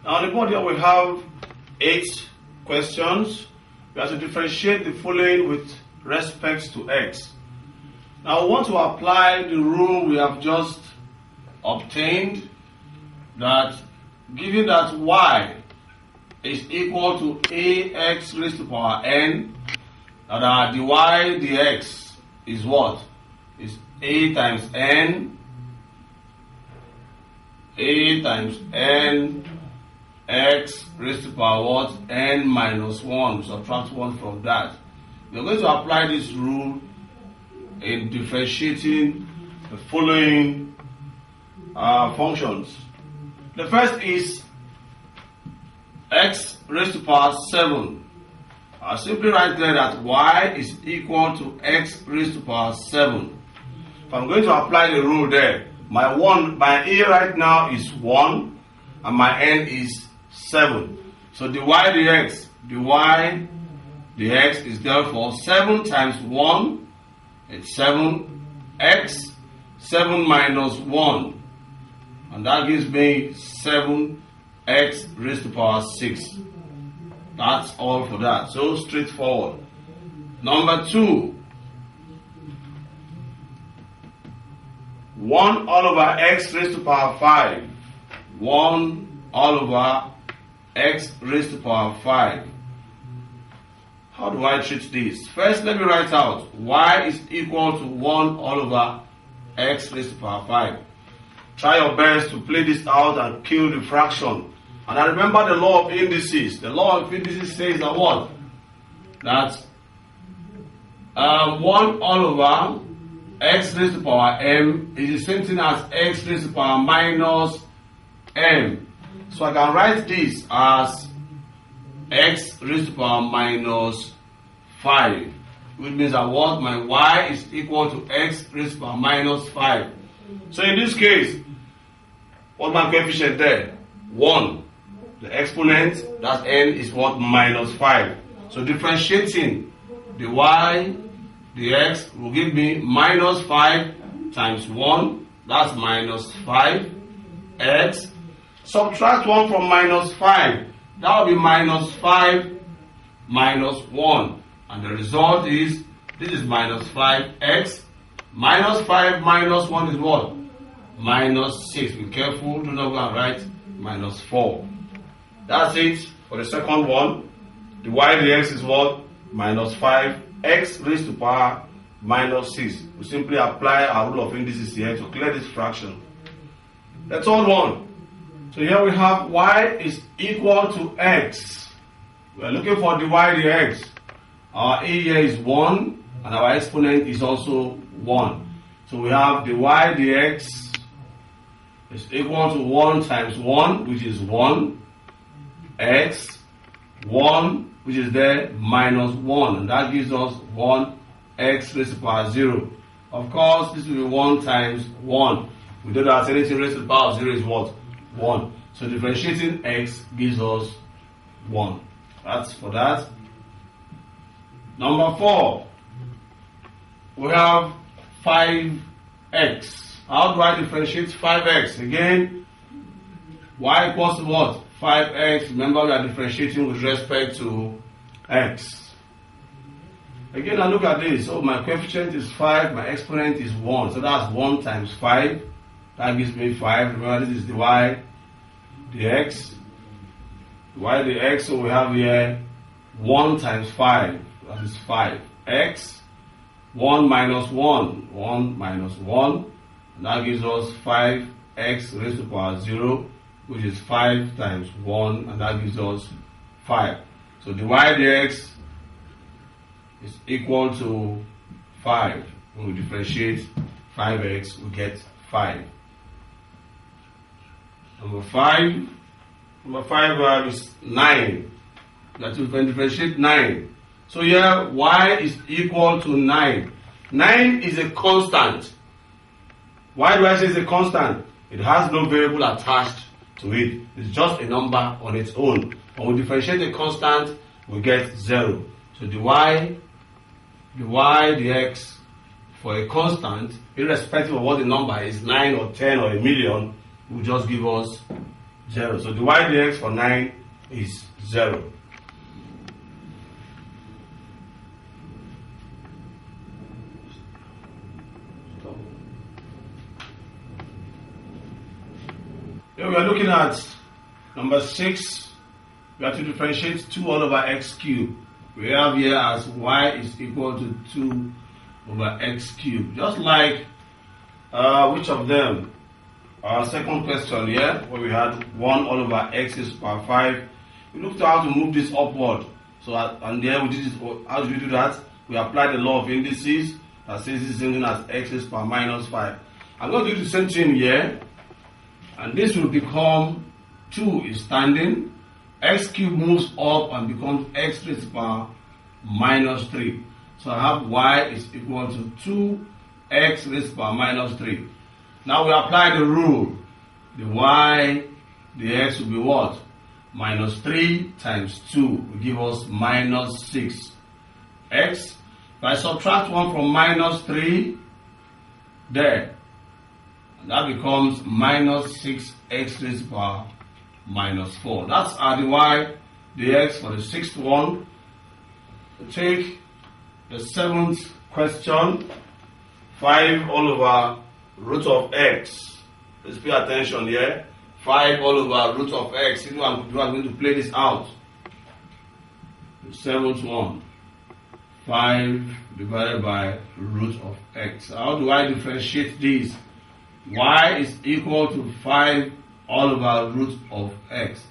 Now on the board here we have 8 questions. We have to differentiate the following with respect to x. Now we want to apply the rule we have just obtained, that given that y is equal to ax raised to the power n, that our dy dx is what? Is a times n x raised to the power what? N minus 1. Subtract 1 from that. We are going to apply this rule in differentiating the following functions. The first is x raised to the power 7. I'll simply write there that y is equal to x raised to the power 7. If I'm going to apply the rule there, my a right now is 1 and my n is 7. So dy dx is therefore 7 times 1, it's 7x, 7 minus 1, and that gives me 7x raised to the power 6. That's all for that. So straightforward. Number 2, 1 all over x raised to the power 5. 1 all over x raised to the power 5. How do I treat this? First, let me write out y is equal to 1 all over x raised to the power 5. Try your best to play this out and kill the fraction. And I remember the law of indices. The law of indices says that what? That 1 all over x raised to the power m is the same thing as x raised to the power minus m. So I can write this as x raised to the power minus 5, which means that what? My y is equal to x raised to the power minus 5. So in this case, what's my coefficient there? 1. The exponent, that's n, is what? Minus 5. So differentiating the y dx will give me minus 5 times 1, that's minus 5x. Subtract 1 from minus 5, that will be minus 5 minus 1. And the result is, this is minus 5x. Minus 5 minus 1 is what? Minus 6. Be careful, do not go and write minus 4. That's it for the second one. The y dx is what? Minus 5x raised to the power minus 6. We simply apply our rule of indices here to clear this fraction. The third one. So here we have y is equal to x. We are looking for dy dx. Our a here is 1 and our exponent is also 1. So we have dy dx is equal to 1 times 1, which is 1, x, 1, which is there, minus 1, and that gives us 1x raised to the power 0. Of course, this will be 1 times 1. We know that anything raised to the power 0 is what? 1. So differentiating x gives us 1. That's for that. Number 4, we have 5x. How do I differentiate 5x? Again, y equals to what? 5x. Remember, we are differentiating with respect to x. Again, I look at this. So my coefficient is 5, my exponent is 1. So that's 1 times 5. That gives me 5. Remember, this is the y dx. Y dx, so we have here 1 times 5. That is 5x. 1 minus 1. 1 minus 1. And that gives us 5x raised to the power 0, which is 5 times 1, and that gives us 5. So dy dx is equal to 5. When we differentiate 5x, we get 5. Number 5 is 9. That we can differentiate 9. So here y is equal to 9. 9 is a constant. Why do I say it's a constant? It has no variable attached to it. It's just a number on its own. When we differentiate a constant, we get 0. So dy dx for a constant, irrespective of what the number is, 9 or 10 or a million, will just give us 0. So dy dx for 9 is 0. Here we are looking at number 6. We have to differentiate 2 all over x cubed. We have here as y is equal to 2 over x cubed. Just like which of them? Our second question here, where we had 1 all over x is power 5. We looked at how to move this upward. So and there we did this. How do we do that? We applied the law of indices that says this is something as x is power minus 5. I'm going to do the same thing here. And this will become 2 is standing. X cubed moves up and becomes x raised to the power minus 3. So I have y is equal to 2x raised to the power minus 3. Now we apply the rule. The y, the x will be what? Minus 3 times 2 will give us minus 6. X. If I subtract 1 from minus 3, there. And that becomes minus 6x raised to the power minus 4. That's our dy dx for the 6th one. Take the 7th question. 5 all over root of x. Let's pay attention here. 5 all over root of x. You know, I'm going to play this out. The 7th one. 5 divided by root of x. How do I differentiate this? Y is equal to 5 all over root of x.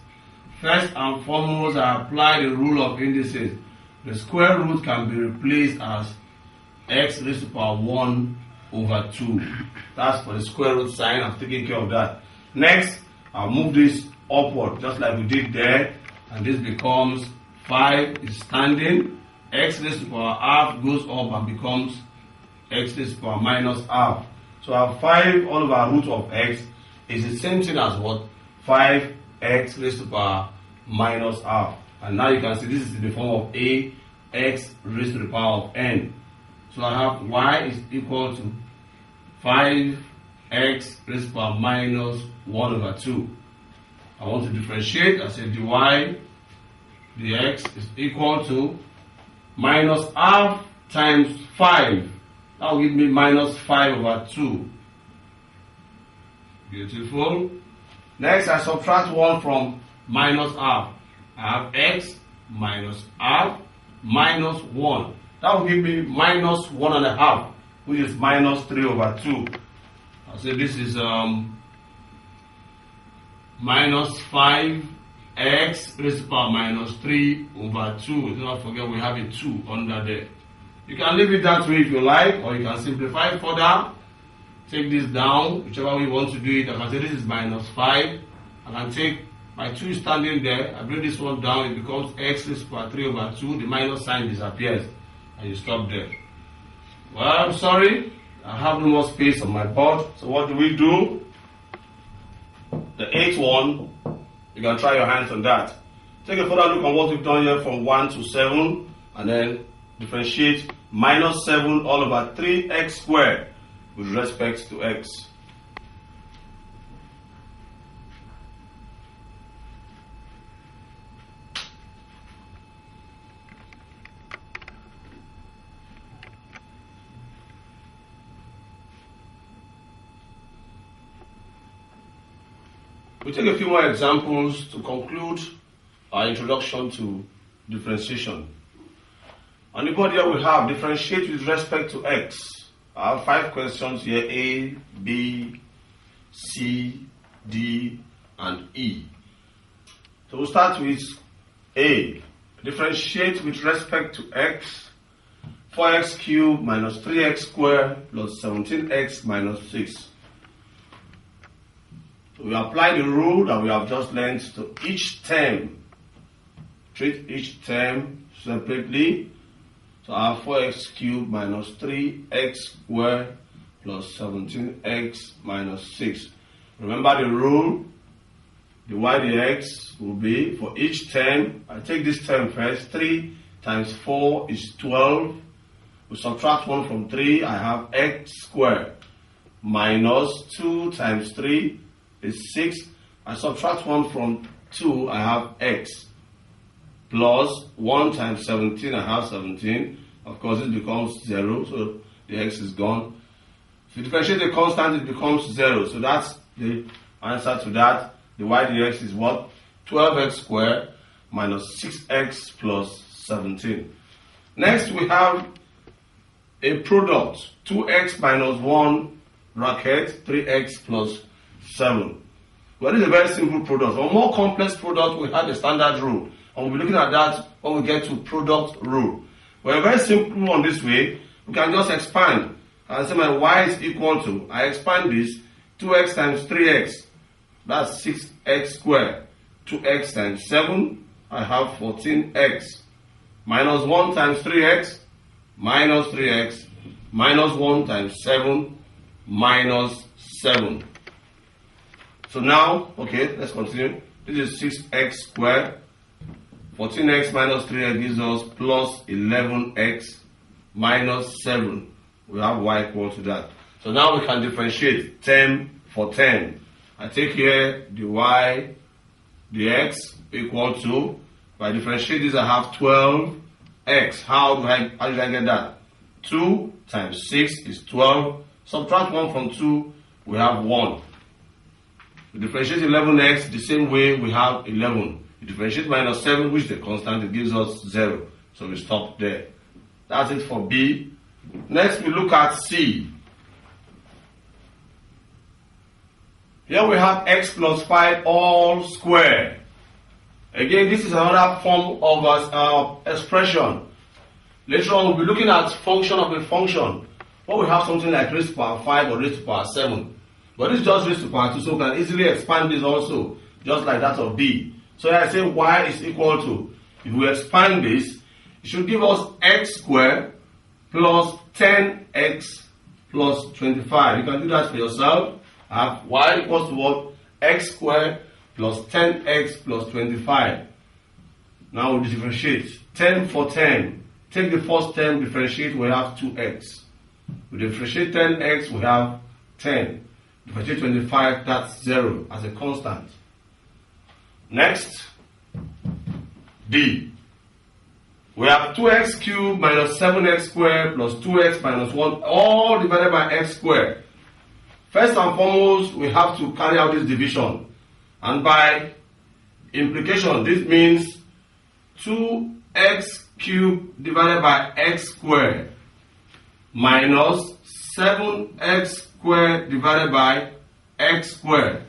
First and foremost, I apply the rule of indices. The square root can be replaced as x raised to the power 1 over 2. That's for the square root sign. I'm taking care of that. Next, I'll move this upward just like we did there. And this becomes 5 is standing. X raised to the power half goes up and becomes x raised to the power minus half. So our 5 all over root of x is the same thing as what? 5x raised to the power minus half. And now you can see this is in the form of ax raised to the power of n. So I have y is equal to 5x raised to the power minus 1 over 2. I want to differentiate. I say dy dx is equal to minus half times 5. That will give me minus 5 over 2. Beautiful. Next, I subtract 1 from minus half. I have x minus half minus 1. That will give me minus 1.5, which is minus 3 over 2. I'll say this is minus 5x raised to the power minus 3 over 2. Do not forget we have a 2 under there. You can leave it that way if you like, or you can simplify it further. Take this down, whichever way you want to do it. I can say this is minus 5. I can take my 2 standing there. I bring this one down, it becomes x raised to the power 3 over 2. The minus sign disappears, and you stop there. Well, I'm sorry, I have no more space on my board. So what do we do? The 8th one, you can try your hands on that. Take a further look on what we've done here from 1 to 7, and then differentiate minus 7 all over 3x squared with respect to x. We take a few more examples to conclude our introduction to differentiation. On the board here we have differentiate with respect to x. I have 5 questions here: A, B, C, D, and E. So we'll start with A. Differentiate with respect to x. 4x cubed minus 3x squared plus 17x minus 6. So we apply the rule that we have just learned to each term. Treat each term separately. So I have 4x cubed minus 3x squared plus 17x minus 6. Remember the rule. The y dx will be for each term. I take this term first. 3 times 4 is 12. We subtract 1 from 3. I have x squared minus 2 times 3 is 6. I subtract 1 from 2, I have x. Plus 1 times 17, I have 17. Of course, it becomes 0, so the x is gone. If you differentiate the constant, it becomes 0. So that's the answer to that. The y dx is what? 12x squared minus 6x plus 17. Next, we have a product. 2x minus 1 bracket 3x plus 7. Well, this is a very simple product. For a more complex product, we have a standard rule. And we'll be looking at that when we get to product rule. We're very simple one this way. We can just expand and say my y is equal to, I expand this, 2x times 3x. That's 6x squared. 2x times 7, I have 14x. Minus 1 times 3x, minus 3x, minus 1 times 7, minus 7. So now, okay, let's continue. This is 6x squared. 14x minus 3x gives us plus 11x minus 7. We have y equal to that. So now we can differentiate 10 for 10. I take here the y, the x equal to, if I differentiate this, I have 12x. How did I get that? 2 times 6 is 12. Subtract 1 from 2, we have 1. We differentiate 11x the same way, we have 11. We differentiate minus 7, which is the constant, it gives us 0. So we stop there. That's it for B. Next, we look at C. Here we have x plus 5 all squared. Again, this is another form of expression. Later on, we'll be looking at function of a function. When we have something like raised to power 5 or raised to power 7. But this is just raised to power 2, so we can easily expand this also, just like that of B. So I say y is equal to, if we expand this, it should give us x squared plus 10x plus 25. You can do that for yourself. I have y equals to what? X squared plus 10x plus 25. Now we differentiate. 10 for 10. Take the first term, differentiate, we have 2x. We differentiate 10x, we have 10. Differentiate 25, that's 0 as a constant. Next, D. We have 2x cubed minus 7x squared plus 2x minus 1, all divided by x squared. First and foremost, we have to carry out this division. And by implication, this means 2x cubed divided by x squared minus 7x squared divided by x squared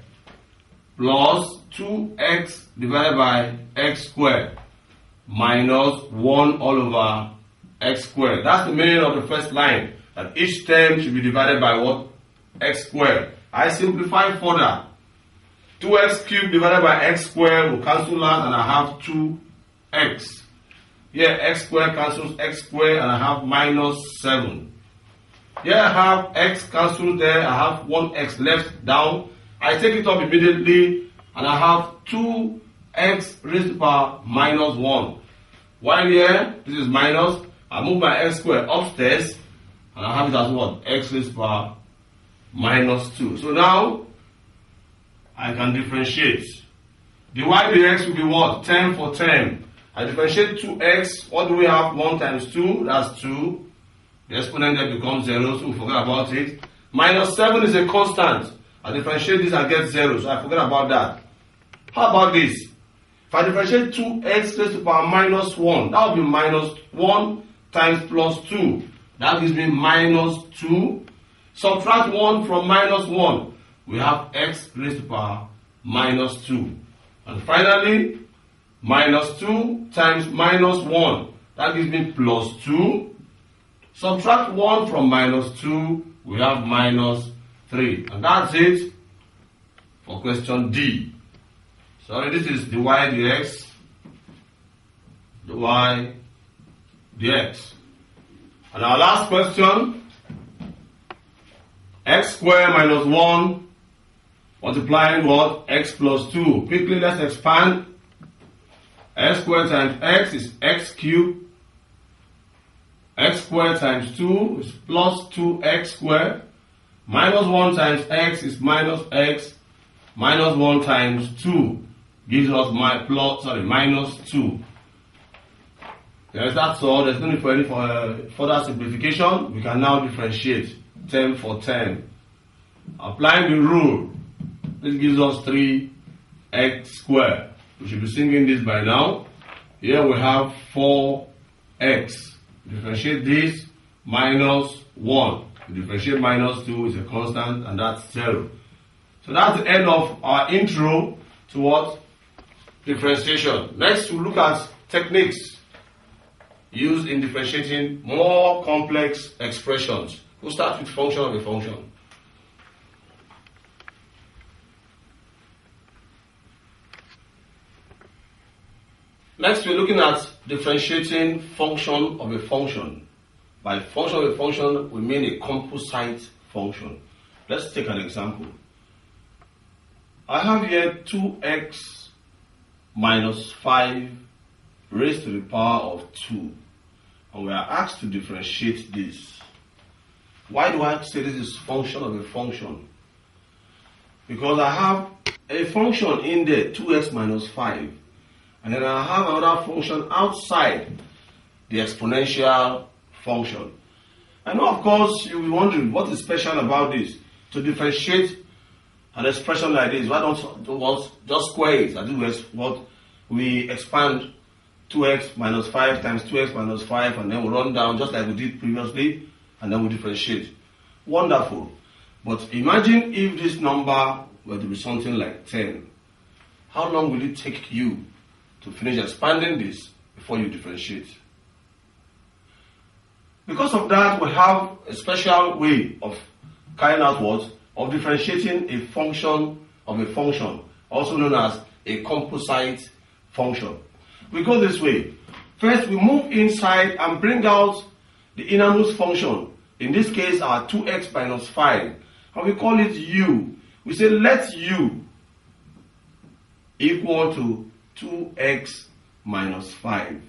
plus 2x divided by x squared minus 1 all over x squared. That's the meaning of the first line, that each term should be divided by what? X squared. I simplify further. 2x cubed divided by x squared will cancel out and I have 2x. Here x squared cancels x squared and I have minus 7. Here I have x cancelled there, I have 1x left down. I take it up immediately and I have 2x raised to the power minus 1. While here, this is minus, I move my x squared upstairs and I have it as what? X raised to the power minus 2. So now, I can differentiate. The y dx will be what? 10 for 10. I differentiate 2x. What do we have? 1 times 2, that's 2. The exponent there becomes 0, so we forget about it. Minus 7 is a constant. I differentiate this, I get 0, so I forget about that. How about this? If I differentiate 2x raised to the power minus 1, that will be minus 1 times plus 2. That gives me minus 2. Subtract 1 from minus 1. We have x raised to the power minus 2. And finally, minus 2 times minus 1. That gives me plus 2. Subtract 1 from minus 2. We have minus 3. And that's it for question D. So this is the y dx. The y dx. And our last question. X squared minus 1 multiplying what? X plus 2. Quickly, let's expand. X squared times x is x cubed. X squared times 2 is plus 2x squared. Minus 1 times x is minus x. Minus 1 times 2 gives us minus 2. Yes, that's all. There's no need for any further simplification. We can now differentiate 10 for 10. Applying the rule, this gives us 3x squared. We should be singing this by now. Here we have 4x. Differentiate this, minus 1. Differentiate minus 2 is a constant, and that's 0. So that's the end of our intro to what? Differentiation. Next, we'll look at techniques used in differentiating more complex expressions. We'll start with function of a function. Next, we're looking at differentiating function of a function. By function of a function, we mean a composite function. Let's take an example. I have here 2x minus 5 raised to the power of 2. And we are asked to differentiate this. Why do I say this is function of a function? Because I have a function in there, 2x minus 5. And then I have another function outside the exponential function. I know, of course, you'll be wondering what is special about this. To differentiate an expression like this, why don't just square it? I do what we expand 2x minus 5 times 2x minus 5, and then we run down just like we did previously, and then we differentiate. Wonderful. But imagine if this number were to be something like 10. How long will it take you to finish expanding this before you differentiate? Because of that, we have a special way of carrying out what? Of differentiating a function of a function, also known as a composite function. We go this way. First, we move inside and bring out the innermost function. In this case, our 2x minus 5. And we call it u. We say let u equal to 2x minus 5.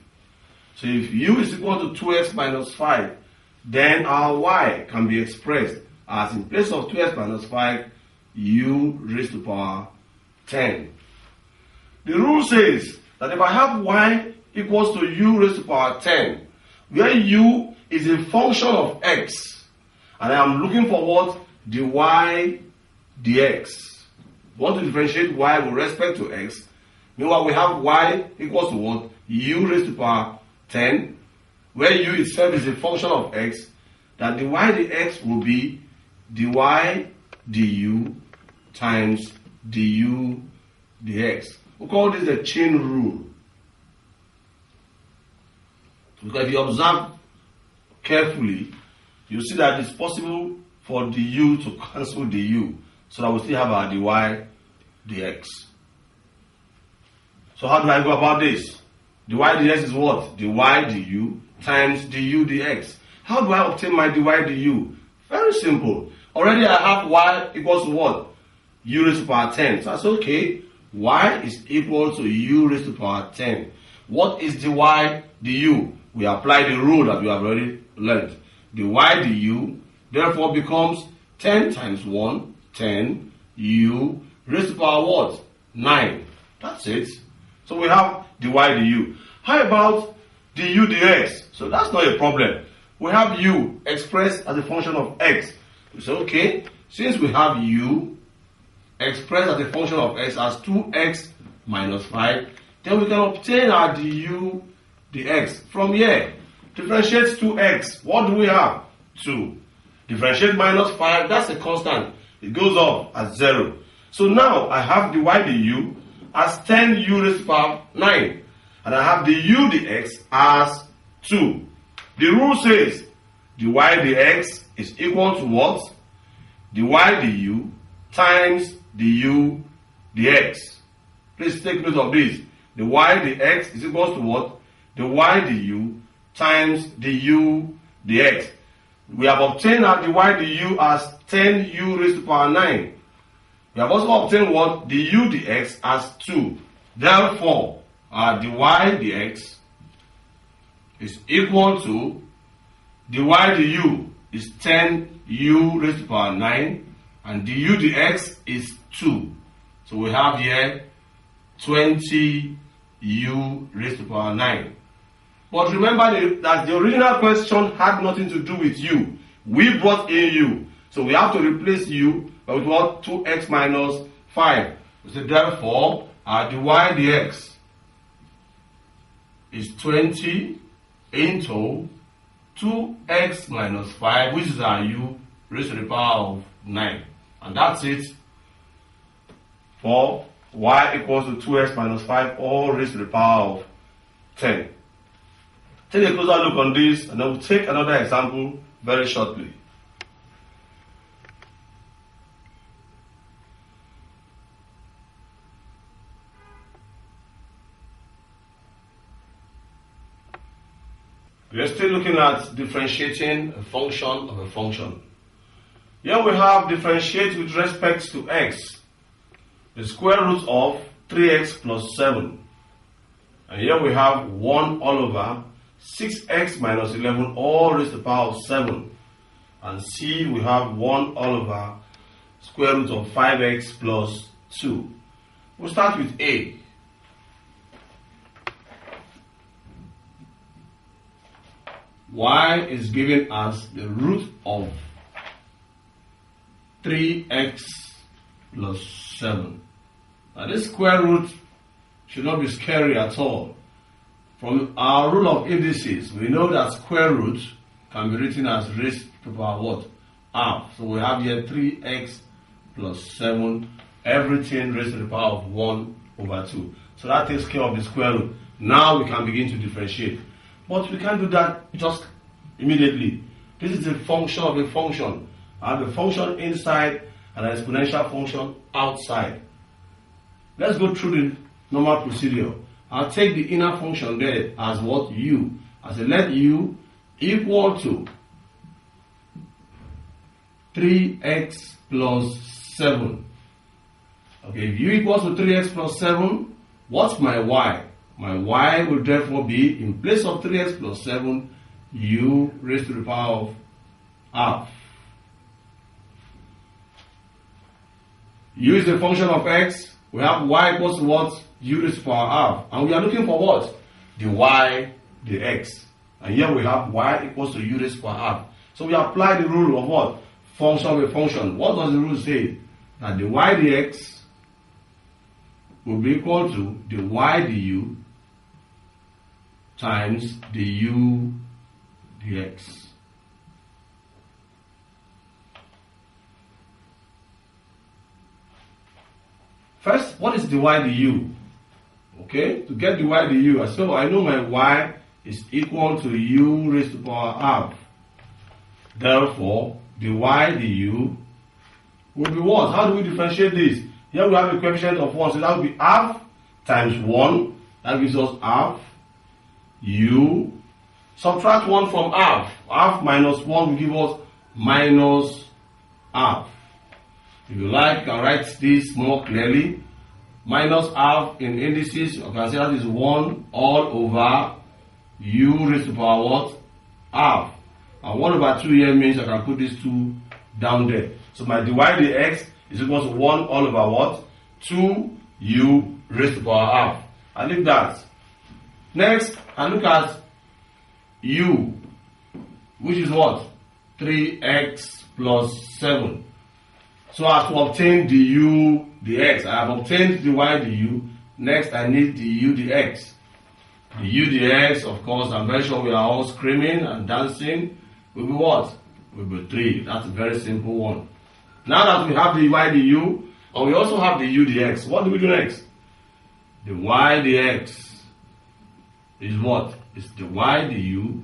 So if u is equal to 2x minus 5, then our y can be expressed as, in place of 2x minus 5, u raised to power 10. The rule says that if I have y equals to u raised to power 10, where u is a function of x, and I am looking for what? dy dx. We want to differentiate y with respect to x. Meanwhile, we have y equals to what? U raised to power 10, where u itself is a function of x, that dy dx will be dy du times du dx. We call this the chain rule. Because if you observe carefully, you see that it's possible for du to cancel du, so that we still have our dy dx. So how do I go about this? dy dx is what? dy du times du dx. How do I obtain my dy du? Very simple. Already I have y equals to what? U raised to power 10. So that's okay. Y is equal to u raised to power 10. What is dy du? We apply the rule that we have already learned. dy du therefore becomes 10 times 1, 10, u raised to power what? 9. That's it. So we have dy du. How about du dx? So that's not a problem. We have u expressed as a function of x. We say, okay, since we have u expressed as a function of x as 2x minus 5, then we can obtain our du dx from here. Differentiate 2x. What do we have? 2. Differentiate minus 5, that's a constant. It goes off as 0. So now I have dy du as 10u raised to power 9. And I have du dx as 2. The rule says dy dx is equal to what? dy du times du dx. Please take note of this. The y dx is equal to what? The y du times du dx. We have obtained our dy du as 10u raised to power 9. We have also obtained what? Du dx as 2. Therefore, our dy dx is equal to dy du is 10u raised to power 9, and du dx is 2. So we have here 20u raised to the power 9. But remember that the original question had nothing to do with u. We brought in u. So we have to replace u with what? 2x minus 5. So therefore, our dy dx is 20 into 2x minus 5, which is our u raised to the power of 9. And that's it for y equals to 2x minus 5 all raised to the power of 10. Take a closer look on this, and then we'll take another example very shortly. We are still looking at differentiating a function of a function. Here we have differentiate with respect to x, the square root of 3x plus 7. And here we have 1 all over 6x minus 11 all raised to the power of 7. And c, we have 1 all over square root of 5x plus 2. We'll start with a. Y is given as the root of 3x plus 7. Now this square root should not be scary at all. From our rule of indices, we know that square root can be written as raised to the power what? Half. So we have here 3x plus 7, everything raised to the power of 1 over 2. So that takes care of the square root. Now we can begin to differentiate. But we can't do that just immediately. This is a function of a function. I have a function inside and an exponential function outside. Let's go through the normal procedure. I'll take the inner function there as what? U. I say let u equal to 3x plus 7. Okay, if u equals to 3x plus 7, what's my y? My y will therefore be, in place of 3x plus 7, u raised to the power of half. U is a function of x. We have y equals to what? U raised to the power half. And we are looking for what? The y, the x. And here we have y equals to u raised to the power half. So we apply the rule of what? Function of a function. What does the rule say? That the y dx will be equal to the y du times the u dx. First, what is the y du? Okay, to get the y du, so I know my y is equal to u raised to the power half. Therefore, the y du will be what? How do we differentiate this? Here we have a coefficient of 1, so that will be half times 1. That gives us half. U. Subtract 1 from half. Half minus 1 will give us minus half. If you like, you can write this more clearly. Minus half in indices, you can say that is 1 all over u raised to the power what? Half. And 1 over 2 here means I can put these 2 down there. So my dy dx is equal to 1 all over what? 2u raised to the power half. I leave that. Next, I look at u, which is what? 3x plus 7. So as to obtain the u dx, I have obtained the y du. Next, I need the u dx. The u dx, of course, I'm very sure we are all screaming and dancing. Will be what? Will be 3. That's a very simple one. Now that we have the y du, and we also have the u dx, what do we do next? The y dx is what? It's the y du